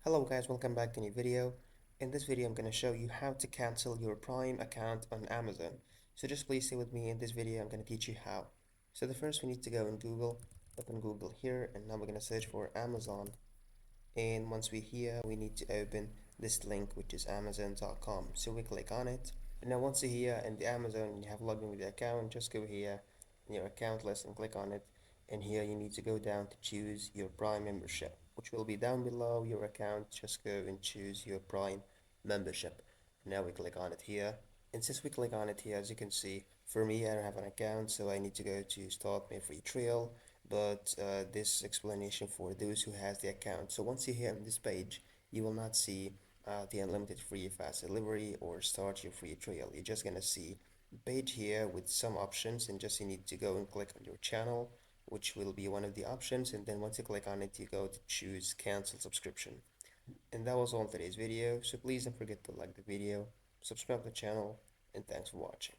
Hello guys, welcome back to a new video. In this video I'm going to show you how to cancel your Prime account on Amazon. So just please stay with me. In this video I'm going to teach you how. So the first we need to go in Google, open Google here, and now we're going to search for Amazon. And once we're here we need to open this link, which is amazon.com. So we click on it, and now once you're here in the Amazon and you have logged in with the account, just go here in your account list and click on it, and here you need to go down to choose your Prime membership, which will be down below your account. Just go and choose your Prime membership. Now we click on it here, and since we click on it here, as you can see, for me I don't have an account, so I need to go to start my free trial. But this explanation for those who has the account. So once you're here on this page, you will not see the unlimited free fast delivery or start your free trial. You're just gonna see a page here with some options, and just you need to go and click on your channel, which will be one of the options. And then once you click on it, you go to choose cancel subscription. And that was all today's video. So please don't forget to like the video, subscribe to the channel, and thanks for watching.